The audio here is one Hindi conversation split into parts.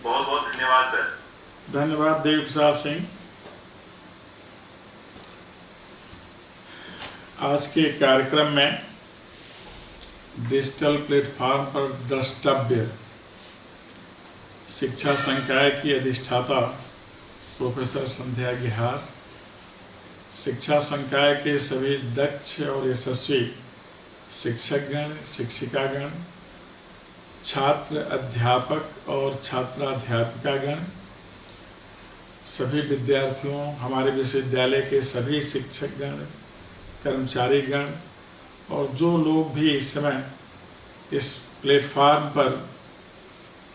बहुत बहुत धन्यवाद सर। धन्यवाद देव प्रसाद सिंह। आज के कार्यक्रम में डिजिटल प्लेटफॉर्म पर द्रष्टव्य शिक्षा संकाय की अधिष्ठाता प्रोफेसर संध्या गेहार, शिक्षा संकाय के सभी दक्ष और यशस्वी शिक्षकगण, शिक्षिकागण, छात्र अध्यापक और छात्राध्यापिकागण, सभी विद्यार्थियों, हमारे विश्वविद्यालय के सभी शिक्षकगण, कर्मचारीगण और जो लोग भी इस समय इस प्लेटफॉर्म पर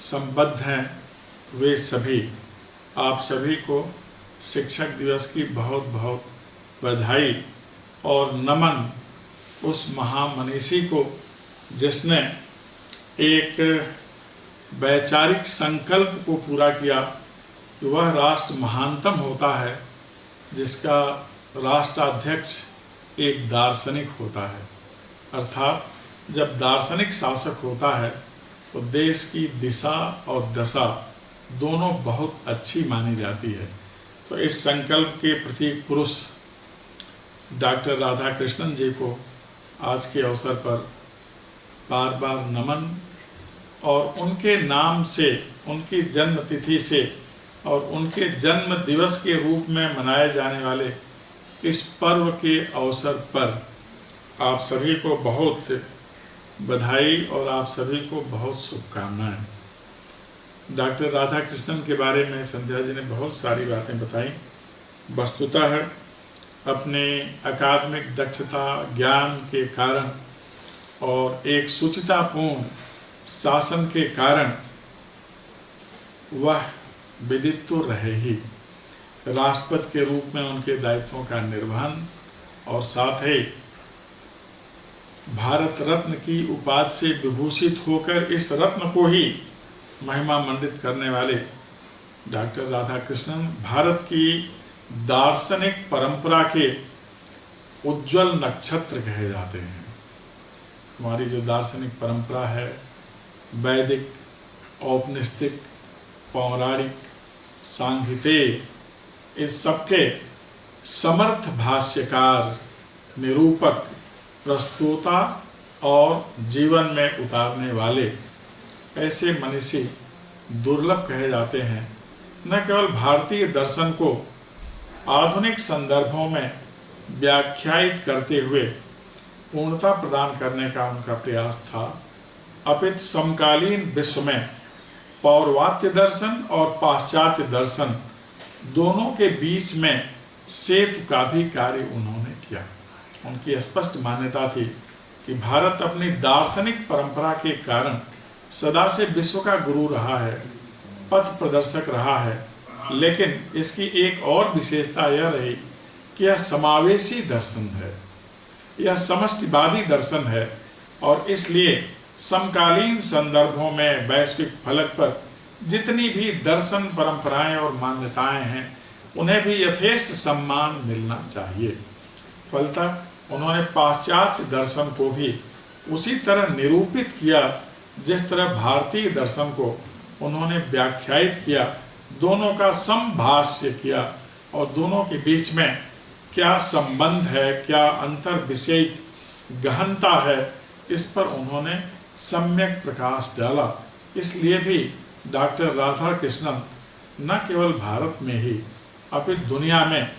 संबद्ध हैं, वे सभी, आप सभी को शिक्षक दिवस की बहुत बहुत बधाई और नमन उस महामनीषी को जिसने एक वैचारिक संकल्प को पूरा किया कि वह राष्ट्र महानतम होता है जिसका राष्ट्राध्यक्ष एक दार्शनिक होता है। अर्थात जब दार्शनिक शासक होता है तो देश की दिशा और दशा दोनों बहुत अच्छी मानी जाती है। तो इस संकल्प के प्रतीक पुरुष डॉक्टर राधाकृष्णन जी को आज के अवसर पर बार बार नमन और उनके नाम से, उनकी जन्म तिथि से और उनके जन्म दिवस के रूप में मनाए जाने वाले इस पर्व के अवसर पर आप सभी को बहुत बधाई और आप सभी को बहुत शुभकामनाएं। डॉक्टर राधाकृष्णन के बारे में संध्या जी ने बहुत सारी बातें बताई। वस्तुतः अपने अकादमिक दक्षता, ज्ञान के कारण और एक शुचितापूर्ण शासन के कारण वह विदित तो रहे ही, राष्ट्रपति के रूप में उनके दायित्वों का निर्वहन और साथ ही भारत रत्न की उपाधि से विभूषित होकर इस रत्न को ही महिमा मंडित करने वाले डॉक्टर राधाकृष्णन भारत की दार्शनिक परंपरा के उज्जवल नक्षत्र कहे जाते हैं। हमारी जो दार्शनिक परंपरा है, वैदिक, औपनिषदिक, पौराणिक, सांघिकेय, इस सबके समर्थ भाष्यकार, निरूपक, प्रस्तोता और जीवन में उतारने वाले ऐसे मनीषी दुर्लभ कहे जाते हैं। न केवल भारतीय दर्शन को आधुनिक संदर्भों में व्याख्यायित करते हुए पूर्णता प्रदान करने का उनका प्रयास था, अपितु समकालीन विश्व में पौर्वात्य दर्शन और पाश्चात्य दर्शन दोनों के बीच में सेतु का भी कार्य उन्होंने किया। उनकी स्पष्ट मान्यता थी कि भारत अपनी दार्शनिक परंपरा के कारण सदा से विश्व का गुरु रहा है, पथ प्रदर्शक रहा है, लेकिन इसकी एक और विशेषता यह रही कि यह समावेशी दर्शन है, यह समष्टिवादी दर्शन है और इसलिए समकालीन संदर्भों में वैश्विक फलक पर जितनी भी दर्शन परंपराएं और मान्यताएं हैं उन्हें भी यथेष्ट सम्मान मिलना चाहिए। फलतः उन्होंने पाश्चात्य दर्शन को भी उसी तरह निरूपित किया जिस तरह भारतीय दर्शन को उन्होंने व्याख्यायित किया, दोनों का समभाष्य किया और दोनों के बीच में क्या संबंध है, क्या अंतर विषयिक गहनता है, इस पर उन्होंने सम्यक प्रकाश डाला। इसलिए भी डॉक्टर राधाकृष्णन न केवल भारत में ही अपितु दुनिया में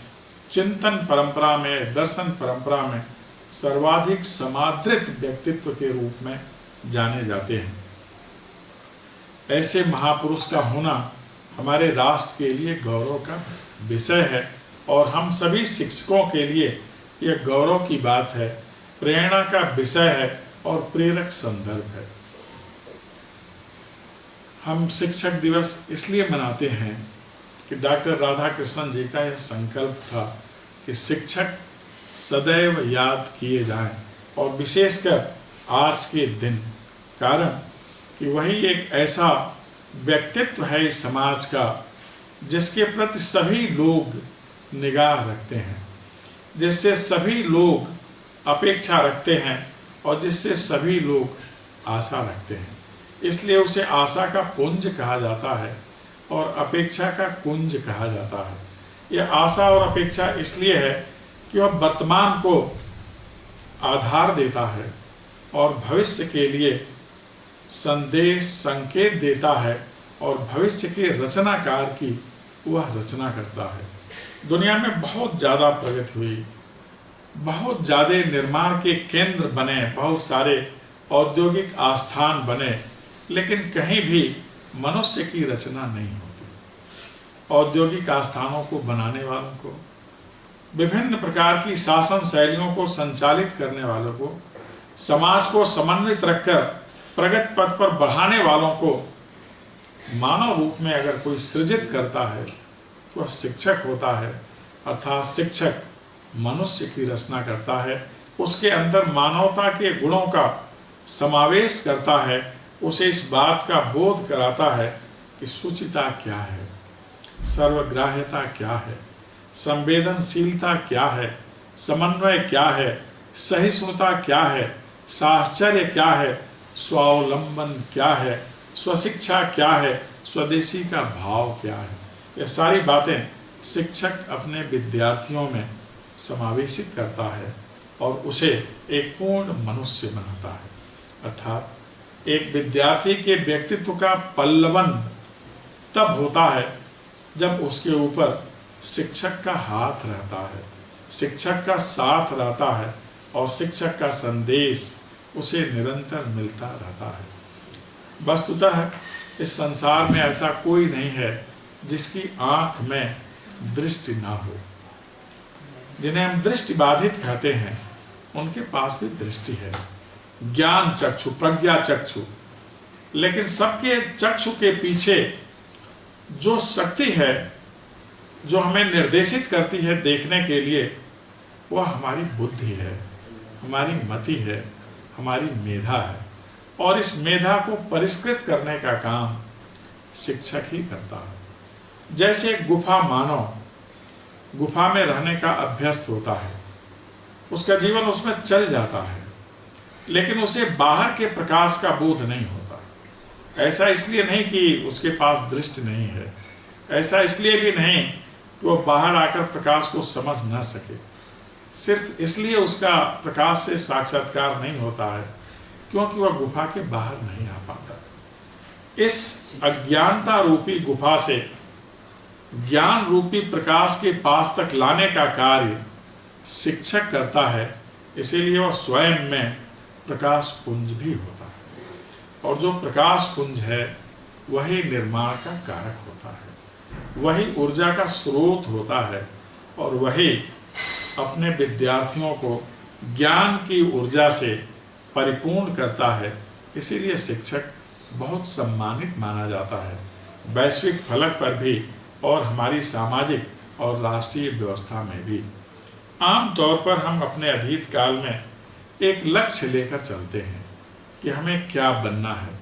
चिंतन परंपरा में, दर्शन परंपरा में सर्वाधिक समादृत व्यक्तित्व के रूप में जाने जाते हैं। ऐसे महापुरुष का होना हमारे राष्ट्र के लिए गौरव का विषय है और हम सभी शिक्षकों के लिए यह गौरव की बात है, प्रेरणा का विषय है और प्रेरक संदर्भ है। हम शिक्षक दिवस इसलिए मनाते हैं कि डॉक्टर राधाकृष्णन जी का यह संकल्प था कि शिक्षक सदैव याद किए जाएं और विशेषकर आज के दिन, कारण कि वही एक ऐसा व्यक्तित्व है इस समाज का जिसके प्रति सभी लोग निगाह रखते हैं, जिससे सभी लोग अपेक्षा रखते हैं और जिससे सभी लोग आशा रखते हैं। इसलिए उसे आशा का पुंज कहा जाता है। और अपेक्षा का कुंज कहा जाता है। यह आशा और अपेक्षा इसलिए है कि वह वर्तमान को आधार देता है और भविष्य के लिए संदेश संकेत देता है और भविष्य के रचनाकार की वह रचना करता है। दुनिया में बहुत ज़्यादा प्रगति हुई, बहुत ज़्यादा निर्माण के केंद्र बने, बहुत सारे औद्योगिक आस्थान बने, लेकिन कहीं भी मनुष्य की रचना नहीं होती। औद्योगिक आस्थानों को बनाने वालों को, विभिन्न प्रकार की शासन शैलियों को संचालित करने वालों को, समाज को समन्वित रखकर प्रगति पथ पर बढ़ाने वालों को मानव रूप में अगर कोई सृजित करता है तो वह शिक्षक होता है। अर्थात शिक्षक मनुष्य की रचना करता है, उसके अंदर मानवता के गुणों का समावेश करता है, उसे इस बात का बोध कराता है कि शुचिता क्या है, सर्वग्राह्यता क्या है, संवेदनशीलता क्या है, समन्वय क्या है, सहिष्णुता क्या है, साहचर्य क्या है, स्वावलंबन क्या है, स्वशिक्षा क्या है, स्वदेशी का भाव क्या है। ये सारी बातें शिक्षक अपने विद्यार्थियों में समावेशित करता है और उसे एक पूर्ण मनुष्य बनाता है। अर्थात एक विद्यार्थी के व्यक्तित्व का पल्लवन तब होता है जब उसके ऊपर शिक्षक का हाथ रहता है, शिक्षक का साथ रहता है और शिक्षक का संदेश उसे निरंतर मिलता रहता है। वस्तुतः इस संसार में ऐसा कोई नहीं है जिसकी आंख में दृष्टि ना हो। जिन्हें हम दृष्टि बाधित कहते हैं उनके पास भी दृष्टि है, ज्ञान चक्षु, प्रज्ञा चक्षु, लेकिन सबके चक्षु के पीछे जो शक्ति है जो हमें निर्देशित करती है देखने के लिए, वह हमारी बुद्धि है, हमारी मति है, हमारी मेधा है। और इस मेधा को परिष्कृत करने का काम शिक्षक ही करता है। जैसे गुफा मानव गुफा में रहने का अभ्यस्त होता है, उसका जीवन उसमें चल जाता है, लेकिन उसे बाहर के प्रकाश का बोध नहीं होता। ऐसा इसलिए नहीं कि उसके पास दृष्टि नहीं है, ऐसा इसलिए भी नहीं कि वो बाहर आकर प्रकाश को समझ न सके, सिर्फ इसलिए उसका प्रकाश से साक्षात्कार नहीं होता है क्योंकि वह गुफा के बाहर नहीं आ पाता। इस अज्ञानता रूपी गुफा से ज्ञान रूपी प्रकाश के पास तक लाने का कार्य शिक्षक करता है, इसीलिए वह स्वयं में प्रकाश पुंज भी होता है। और जो प्रकाश पुंज है वही निर्माण का कारक होता है, वही ऊर्जा का स्रोत होता है और वही अपने विद्यार्थियों को ज्ञान की ऊर्जा से परिपूर्ण करता है। इसीलिए शिक्षक बहुत सम्मानित माना जाता है, वैश्विक फलक पर भी और हमारी सामाजिक और राष्ट्रीय व्यवस्था में भी। आमतौर पर हम अपने अतीत काल में एक लक्ष्य लेकर चलते हैं कि हमें क्या बनना है।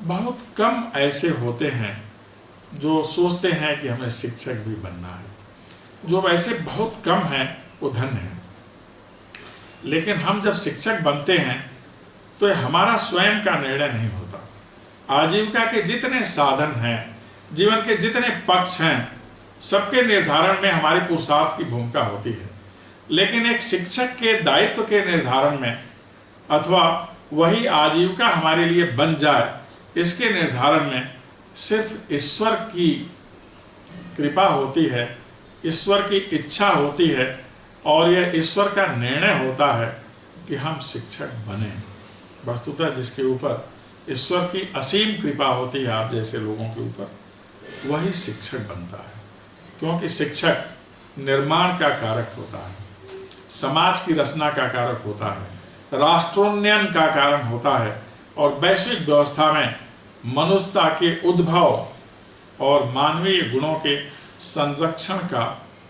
बहुत कम ऐसे होते हैं जो सोचते हैं कि हमें शिक्षक भी बनना है। जो वैसे बहुत कम हैं वो धन्य हैं। लेकिन हम जब शिक्षक बनते हैं तो यह हमारा स्वयं का निर्णय नहीं होता। आजीविका के जितने साधन हैं, जीवन के जितने पक्ष हैं, सबके निर्धारण में हमारी पुरुषार्थ की भूमिका होती है। लेकिन एक शिक्षक के दायित्व के निर्धारण में अथवा वही आजीविका हमारे लिए बन जाए, इसके निर्धारण में सिर्फ ईश्वर की कृपा होती है, ईश्वर की इच्छा होती है और यह ईश्वर का निर्णय होता है कि हम शिक्षक बने। वस्तुतः जिसके ऊपर ईश्वर की असीम कृपा होती है आप जैसे लोगों के ऊपर, वही शिक्षक बनता है। क्योंकि शिक्षक निर्माण का कारक होता है, समाज की रचना का कारक होता है, राष्ट्रोन्नयन का कारण होता है और वैश्विक व्यवस्था में मनुष्यता के उद्भव और मानवीय गुणों के संरक्षण का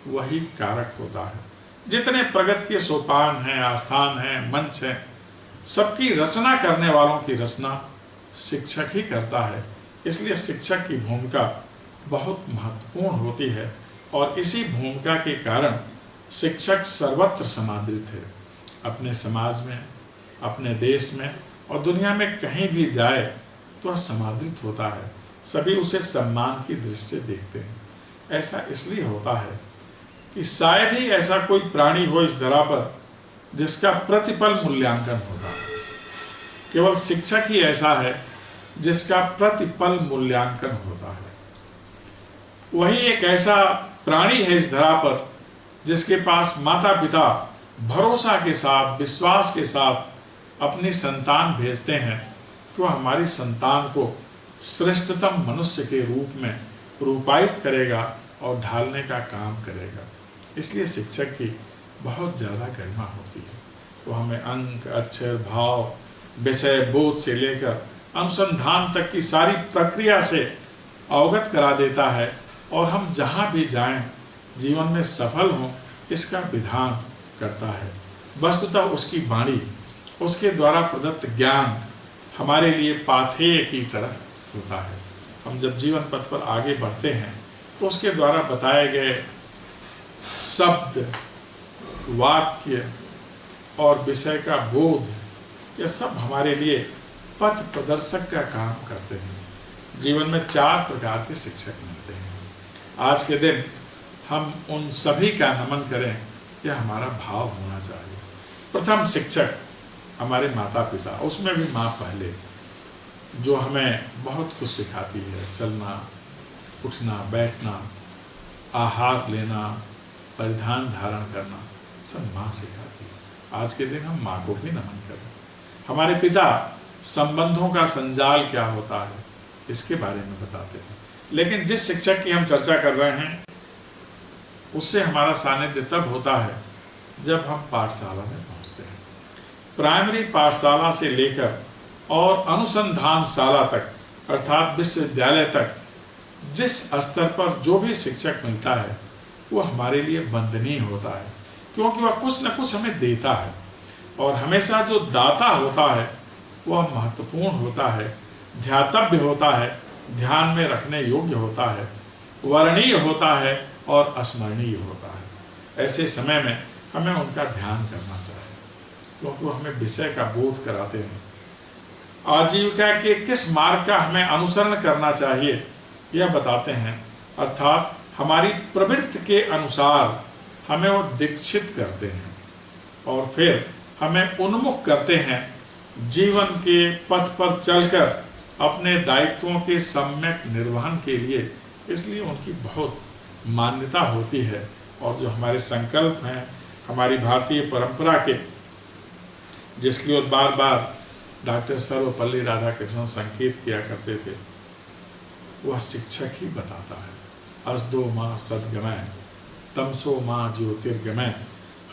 वही कारक होता है। जितने प्रगति के सोपान हैं, आस्थान हैं, मंच हैं, सबकी रचना करने वालों की रचना शिक्षक ही करता है। इसलिए शिक्षक की भूमिका बहुत महत्वपूर्ण होती है और इसी भूमिका के कारण शिक्षक सर्वत्र समादृत है। अपने समाज में, अपने देश में और दुनिया में कहीं भी जाए तो समादृत होता है। सभी उसे सम्मान की दृष्टि से देखते हैं। ऐसा इसलिए होता है कि शायद ही ऐसा कोई प्राणी हो इस धरा पर जिसका प्रतिपल मूल्यांकन होगा। केवल शिक्षक ही ऐसा है जिसका प्रतिपल मूल्यांकन होता है। वही एक ऐसा प्राणी है इस धरा पर जिसके पास माता पिता भरोसा के साथ, विश्वास के साथ अपनी संतान भेजते हैं कि वह हमारी संतान को श्रेष्ठतम मनुष्य के रूप में रूपायित करेगा और ढालने का काम करेगा। इसलिए शिक्षक की बहुत ज़्यादा गरिमा होती है। वो हमें अंक, अक्षर, भाव, विषय, बोध से लेकर अनुसंधान तक की सारी प्रक्रिया से अवगत करा देता है और हम जहाँ भी जाएं जीवन में सफल हों इसका विधान करता है। वस्तुतः उसकी वाणी, उसके द्वारा प्रदत्त ज्ञान हमारे लिए पाथेय की तरह होता है। हम जब जीवन पथ पर आगे बढ़ते हैं तो उसके द्वारा बताए गए शब्द, वाक्य और विषय का बोध, यह सब हमारे लिए पथ प्रदर्शक का काम करते हैं। जीवन में 4 प्रकार के शिक्षक मिलते हैं। आज के दिन हम उन सभी का नमन करें, यह हमारा भाव होना चाहिए। प्रथम शिक्षक हमारे माता पिता, उसमें भी माँ पहले, जो हमें बहुत कुछ सिखाती है। चलना, उठना, बैठना, आहार लेना, परिधान धारण करना, सब माँ सिखाती है। आज के दिन हम माँ को भी नमन करें। हमारे पिता संबंधों का संजाल क्या होता है इसके बारे में बताते हैं। लेकिन जिस शिक्षक की हम चर्चा कर रहे हैं उससे हमारा सानिध्य तब होता है जब हम पाठशाला में पहुंचते हैं। प्राइमरी पाठशाला से लेकर और अनुसंधानशाला तक अर्थात विश्वविद्यालय तक जिस स्तर पर जो भी शिक्षक मिलता है वो हमारे लिए वंदनीय होता है, क्योंकि वह कुछ न कुछ हमें देता है और हमेशा जो दाता होता है वह महत्वपूर्ण होता है, ध्यातव्य होता है, ध्यान में रखने योग्य होता है, वर्णनीय होता है और स्मरणीय होता है। ऐसे समय में हमें उनका ध्यान करना चाहिए, क्योंकि वो हमें विषय का बोध कराते हैं। आजीविका के किस मार्ग का हमें अनुसरण करना चाहिए यह बताते हैं, अर्थात हमारी प्रवृत्ति के अनुसार हमें वो दीक्षित करते हैं और फिर हमें उन्मुख करते हैं जीवन के पथ पर चलकर अपने दायित्वों के सम्यक निर्वहन के लिए। इसलिए उनकी बहुत मान्यता होती है और जो हमारे संकल्प हैं हमारी भारतीय परंपरा के, जिसकी ओर बार बार डॉक्टर सर्वपल्ली राधाकृष्णन संकेत किया करते थे, वह शिक्षक ही बताता है। असदो माँ सद्गमय, तमसो माँ ज्योतिर्गमय।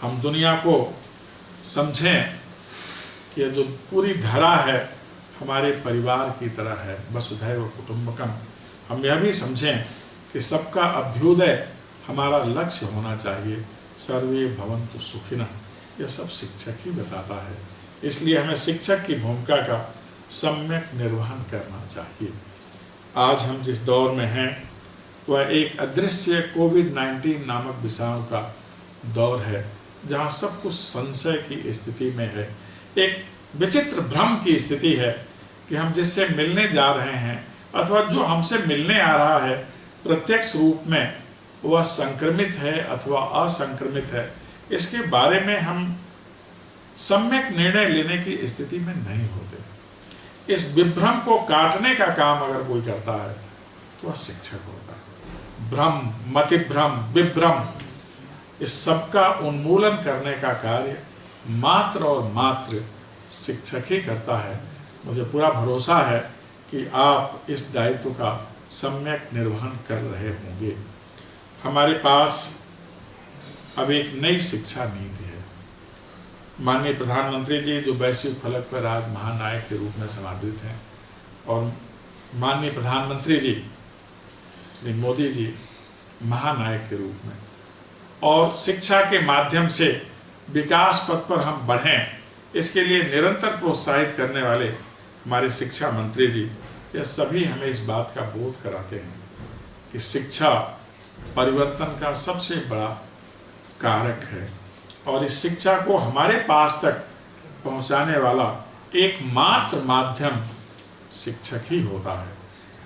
हम दुनिया को समझें कि यह जो पूरी धरा है हमारे परिवार की तरह है, वसुधैव कुटुंबकम। हम यह भी समझें कि सबका अभ्युदय हमारा लक्ष्य होना चाहिए। सर्वे भवन्तु सुखिनः, यह सब शिक्षक ही बताता है। इसलिए हमें शिक्षक की भूमिका का सम्यक निर्वहन करना चाहिए। आज हम जिस दौर में हैं वह एक अदृश्य कोविड-19 नामक विषाणु का दौर है, जहाँ सब कुछ संशय की स्थिति में है। एक विचित्र भ्रम की स्थिति है कि हम जिससे मिलने जा रहे हैं अथवा जो हमसे मिलने आ रहा है प्रत्यक्ष रूप में वह संक्रमित है अथवा असंक्रमित है, इसके बारे में हम सम्यक निर्णय लेने की स्थिति में नहीं होते। इस विभ्रम को काटने का काम अगर कोई करता है तो वह शिक्षक होता है। भ्रम, मतिभ्रम, विभ्रम, इस सबका उन्मूलन करने का कार्य मात्र और मात्र शिक्षक ही करता है। मुझे पूरा भरोसा है कि आप इस दायित्व का सम्यक निर्वहन कर रहे होंगे। हमारे पास अब एक नई शिक्षा नीति है। माननीय प्रधानमंत्री जी जो वैश्विक फलक पर आज महानायक के रूप में समादृत हैं और माननीय प्रधानमंत्री जी श्री मोदी जी महानायक के रूप में, और शिक्षा के माध्यम से विकास पथ पर हम बढ़ें इसके लिए निरंतर प्रोत्साहित करने वाले हमारे शिक्षा मंत्री जी, यह सभी हमें इस बात का बोध कराते हैं कि शिक्षा परिवर्तन का सबसे बड़ा कारक है और इस शिक्षा को हमारे पास तक पहुंचाने वाला एकमात्र माध्यम शिक्षक ही होता है।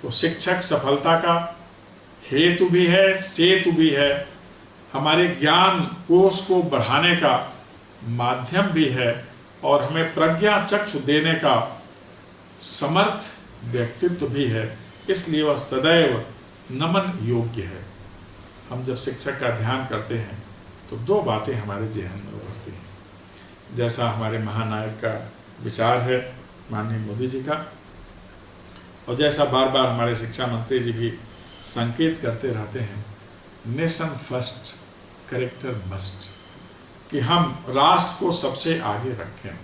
तो शिक्षक सफलता का हेतु भी है, सेतु भी है, हमारे ज्ञान कोश को बढ़ाने का माध्यम भी है और हमें प्रज्ञा चक्षु देने का समर्थ व्यक्तित्व भी है। इसलिए वह सदैव नमन योग्य है। हम जब शिक्षक का ध्यान करते हैं तो दो बातें हमारे जेहन में उभरती हैं। जैसा हमारे महानायक का विचार है माननीय मोदी जी का, और जैसा बार बार हमारे शिक्षा मंत्री जी भी संकेत करते रहते हैं, नेशन फर्स्ट कैरेक्टर मस्ट, कि हम राष्ट्र को सबसे आगे रखें,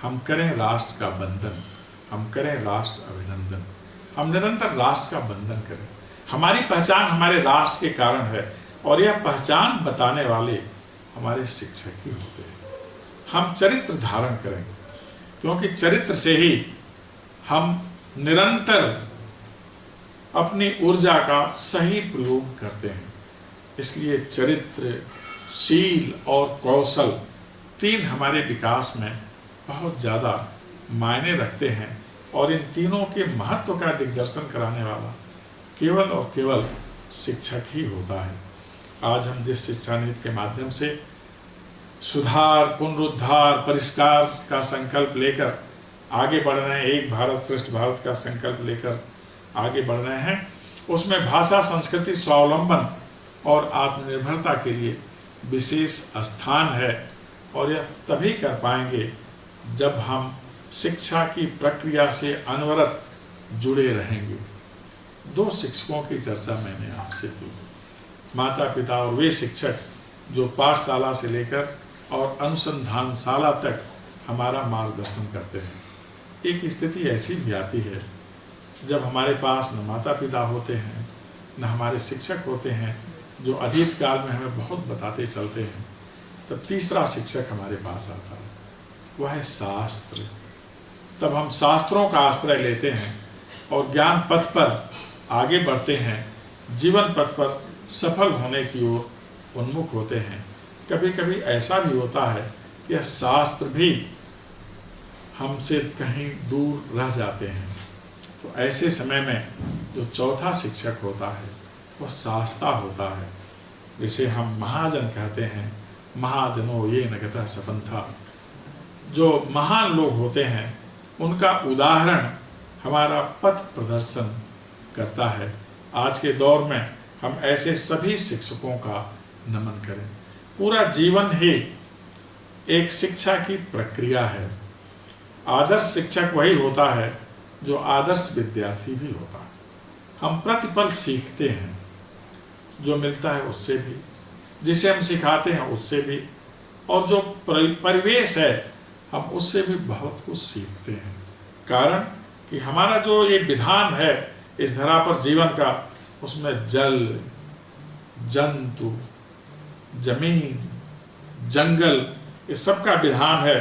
हम करें राष्ट्र का बंधन, हम करें राष्ट्र अभिनंदन, हम निरंतर राष्ट्र का बंधन करें। हमारी पहचान हमारे राष्ट्र के कारण है और यह पहचान बताने वाले हमारे शिक्षक ही होते हैं। हम चरित्र धारण करें, क्योंकि चरित्र से ही हम निरंतर अपनी ऊर्जा का सही प्रयोग करते हैं। इसलिए चरित्र, शील और कौशल तीन हमारे विकास में बहुत ज़्यादा मायने रखते हैं और इन तीनों के महत्व का दिग्दर्शन कराने वाला केवल और केवल शिक्षक ही होता है। आज हम जिस शिक्षा नीति के माध्यम से सुधार, पुनरुद्धार, परिष्कार का संकल्प लेकर आगे बढ़ रहे हैं, एक भारत श्रेष्ठ भारत का संकल्प लेकर आगे बढ़ रहे हैं, उसमें भाषा, संस्कृति, स्वावलंबन और आत्मनिर्भरता के लिए विशेष स्थान है। और यह तभी कर पाएंगे जब हम शिक्षा की प्रक्रिया से अनवरत जुड़े रहेंगे। दो शिक्षकों की चर्चा मैंने आपसे की, माता पिता और वे शिक्षक जो पाठशाला से लेकर और अनुसंधानशाला तक हमारा मार्गदर्शन करते हैं। एक स्थिति ऐसी भी आती है जब हमारे पास न माता पिता होते हैं न हमारे शिक्षक होते हैं जो अतीत काल में हमें बहुत बताते चलते हैं, तब तीसरा शिक्षक हमारे पास आता है, वह है शास्त्र। तब हम शास्त्रों का आश्रय लेते हैं और ज्ञान पथ पर आगे बढ़ते हैं, जीवन पथ पर सफल होने की ओर उन्मुख होते हैं। कभी कभी ऐसा भी होता है कि यह शास्त्र भी हमसे कहीं दूर रह जाते हैं। तो ऐसे समय में जो चौथा शिक्षक होता है वह शास्ता होता है, जिसे हम महाजन कहते हैं। महाजनों ये नगतः सपंथा, जो महान लोग होते हैं उनका उदाहरण हमारा पथ प्रदर्शन करता है। आज के दौर में हम ऐसे सभी शिक्षकों का नमन करें। पूरा जीवन ही एक शिक्षा की प्रक्रिया है। आदर्श शिक्षक वही होता है जो आदर्श विद्यार्थी भी होता है। हम प्रतिपल सीखते हैं, जो मिलता है उससे भी, जिसे हम सिखाते हैं उससे भी, और जो परिवेश है हम उससे भी बहुत कुछ सीखते हैं। कारण कि हमारा जो ये विधान है इस धरा पर जीवन का, उसमें जल, जंतु, जमीन, जंगल, इस सब का विधान है।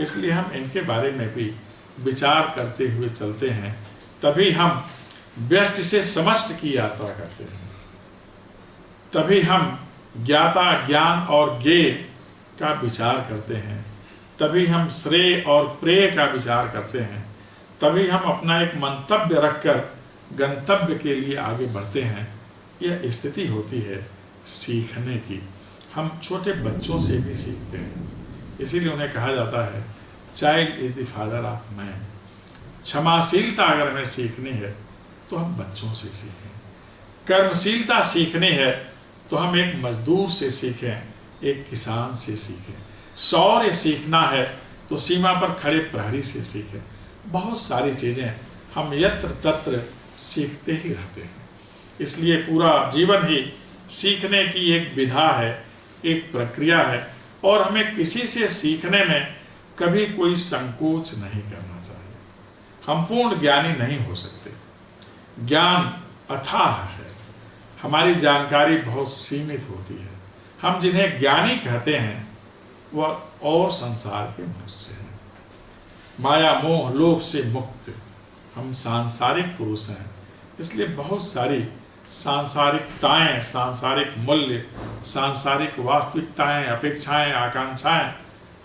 इसलिए हम इनके बारे में भी विचार करते हुए चलते हैं, तभी हम व्यष्टि से समष्टि की यात्रा करते हैं। तभी हम ज्ञाता, ज्ञान और ज्ञेय का विचार करते हैं। तभी हम श्रेय और प्रेय का विचार करते हैं। तभी हम अपना एक मंतव्य रखकर गंतव्य के लिए आगे बढ़ते हैं। यह स्थिति होती है सीखने की। हम छोटे बच्चों से भी सीखते हैं, इसीलिए उन्हें कहा जाता है child is the father of man. क्षमाशीलता अगर हमें सीखनी है तो हम बच्चों से सीखें। कर्मशीलता सीखनी है तो हम एक मजदूर से सीखें, एक किसान से सीखें। शौर्य सीखना है तो सीमा पर खड़े प्रहरी से सीखें। बहुत सारी चीज़ें हम यत्र तत्र सीखते ही रहते हैं। इसलिए पूरा जीवन ही सीखने की एक विधा है, एक प्रक्रिया है, और हमें किसी से सीखने में कभी कोई संकोच नहीं करना चाहिए। हम पूर्ण ज्ञानी नहीं हो सकते। ज्ञान अथाह है, हमारी जानकारी बहुत सीमित होती है। हम जिन्हें ज्ञानी कहते हैं वह और संसार के मनुष्य हैं, माया मोह लोभ से मुक्त। हम सांसारिक पुरुष हैं, इसलिए बहुत सारी सांसारिकताएं, सांसारिक मूल्य, सांसारिक वास्तविकताएं, अपेक्षाएं, आकांक्षाएं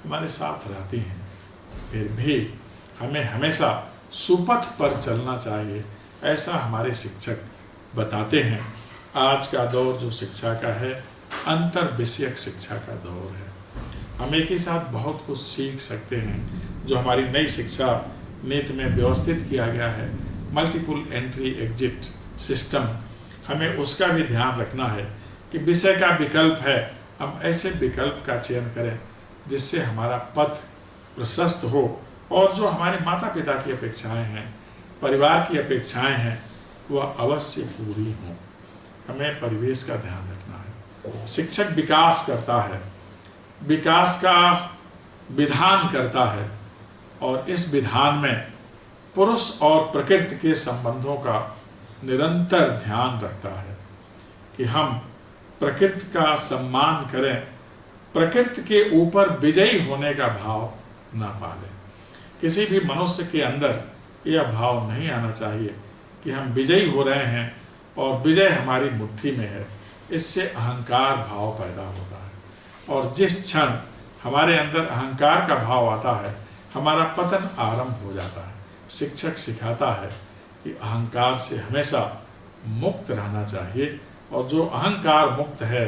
हमारे साथ रहती हैं। फिर भी हमें हमेशा सुपथ पर चलना चाहिए, ऐसा हमारे शिक्षक बताते हैं। आज का दौर जो शिक्षा का है, अंतर विषयक शिक्षा का दौर है। हम एक ही साथ बहुत कुछ सीख सकते हैं। जो हमारी नई शिक्षा नीति में व्यवस्थित किया गया है, मल्टीपल एंट्री एग्जिट सिस्टम, हमें उसका भी ध्यान रखना है कि विषय का विकल्प है, हम ऐसे विकल्प का चयन करें जिससे हमारा पथ प्रशस्त हो और जो हमारे माता पिता की अपेक्षाएं हैं, परिवार की अपेक्षाएं हैं, वह अवश्य पूरी हों। हमें परिवेश का ध्यान रखना है। शिक्षक विकास करता है, विकास का विधान करता है और इस विधान में पुरुष और प्रकृति के संबंधों का निरंतर ध्यान रखता है कि हम प्रकृति का सम्मान करें, प्रकृति के ऊपर विजयी होने का भाव न पालें। किसी भी मनुष्य के अंदर यह भाव नहीं आना चाहिए कि हम विजयी हो रहे हैं और विजय हमारी मुट्ठी में है। इससे अहंकार भाव पैदा होता है और जिस क्षण हमारे अंदर अहंकार का भाव आता है, हमारा पतन आरंभ हो जाता है। शिक्षक सिखाता है कि अहंकार से हमेशा मुक्त रहना चाहिए और जो अहंकार मुक्त है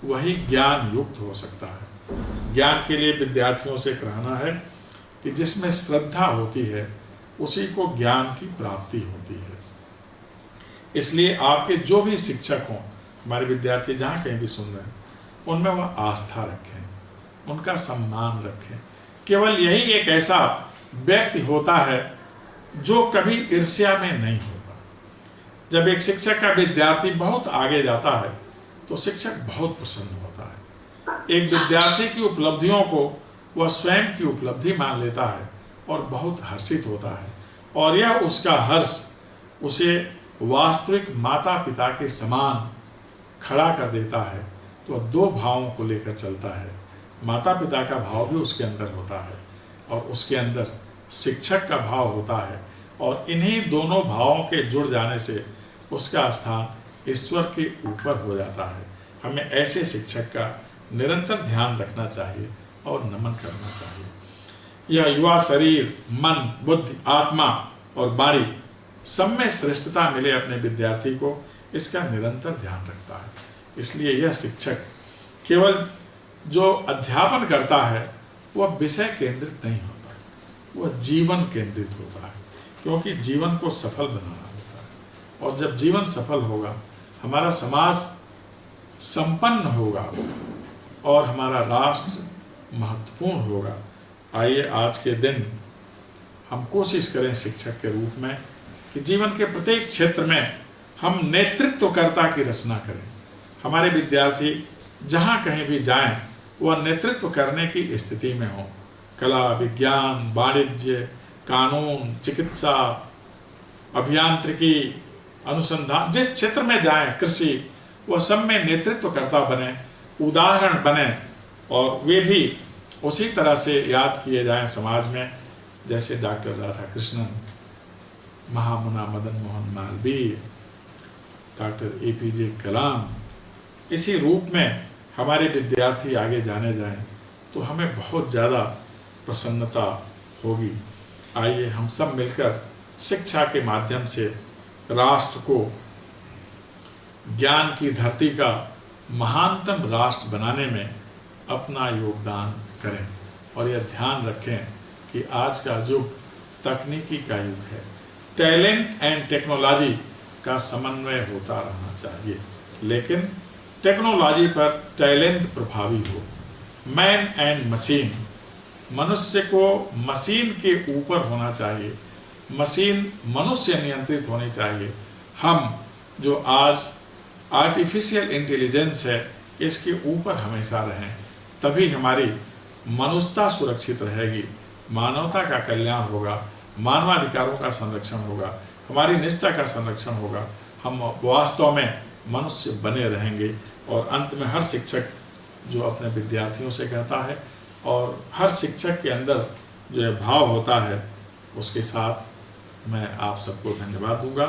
वही ज्ञान युक्त हो सकता है। ज्ञान के लिए विद्यार्थियों से कहना है कि जिसमें श्रद्धा होती है उसी को ज्ञान की प्राप्ति होती है। इसलिए आपके जो भी शिक्षक हों, हमारे विद्यार्थी जहाँ कहीं भी सुन रहे हैं, उनमें वह आस्था रखें, उनका सम्मान रखें। केवल यही एक ऐसा व्यक्ति होता है जो कभी ईर्ष्या में नहीं होता। जब एक शिक्षक का विद्यार्थी बहुत आगे जाता है तो शिक्षक बहुत प्रसन्न होता है। एक विद्यार्थी की उपलब्धियों को वह स्वयं की उपलब्धि मान लेता है और बहुत हर्षित होता है और यह उसका हर्ष उसे वास्तविक माता पिता के समान खड़ा कर देता है। तो दो भावों को लेकर चलता है, माता पिता का भाव भी उसके अंदर होता है और उसके अंदर शिक्षक का भाव होता है और इन्हीं दोनों भावों के जुड़ जाने से उसका स्थान ईश्वर के ऊपर हो जाता है। हमें ऐसे शिक्षक का निरंतर ध्यान रखना चाहिए और नमन करना चाहिए। यह युवा शरीर, मन, बुद्धि, आत्मा और वाणी सब में श्रेष्ठता मिले अपने विद्यार्थी को, इसका निरंतर ध्यान रखता है। इसलिए यह शिक्षक केवल जो अध्यापन करता है वह विषय केंद्रित नहीं होता, वह जीवन केंद्रित होता है, क्योंकि जीवन को सफल बनाना होता है। और जब जीवन सफल होगा, हमारा समाज संपन्न होगा और हमारा राष्ट्र महत्वपूर्ण होगा। आइए आज के दिन हम कोशिश करें शिक्षक के रूप में कि जीवन के प्रत्येक क्षेत्र में हम नेतृत्वकर्ता की रचना करें। हमारे विद्यार्थी जहाँ कहीं भी जाएं, वह नेतृत्व करने की स्थिति में हो। कला, विज्ञान, वाणिज्य, कानून, चिकित्सा, अभियांत्रिकी, अनुसंधान, जिस क्षेत्र में जाएं, कृषि, वह सब में नेतृत्वकर्ता बने, उदाहरण बने और वे भी उसी तरह से याद किए जाएं समाज में जैसे doctor Radhakrishnan, Mahamana Madan Mohan Malviya, doctor APJ Kalam. इसी रूप में हमारे विद्यार्थी आगे जाने जाएं तो हमें बहुत ज़्यादा प्रसन्नता होगी। आइए हम सब मिलकर शिक्षा के माध्यम से राष्ट्र को ज्ञान की धरती का महानतम राष्ट्र बनाने में अपना योगदान करें और यह ध्यान रखें कि आज का युग तकनीकी का युग है। टैलेंट एंड टेक्नोलॉजी का समन्वय होता रहना चाहिए, लेकिन टेक्नोलॉजी पर टैलेंट प्रभावी हो। मैन एंड मशीन, मनुष्य को मशीन के ऊपर होना चाहिए, मशीन मनुष्य नियंत्रित होनी चाहिए। हम जो आज आर्टिफिशियल इंटेलिजेंस है, इसके ऊपर हमेशा रहें, तभी हमारी मनुष्यता सुरक्षित रहेगी, मानवता का कल्याण होगा, मानवाधिकारों का संरक्षण होगा, हमारी निष्ठा का संरक्षण होगा। हम वास्तव में मनुष्य बने रहेंगे। और अंत में हर शिक्षक जो अपने विद्यार्थियों से कहता है और हर शिक्षक के अंदर जो है भाव होता है, उसके साथ मैं आप सबको धन्यवाद दूंगा।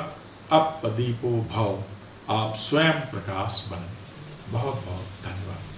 अब दीपो भव, आप स्वयं प्रकाश बने। बहुत बहुत धन्यवाद।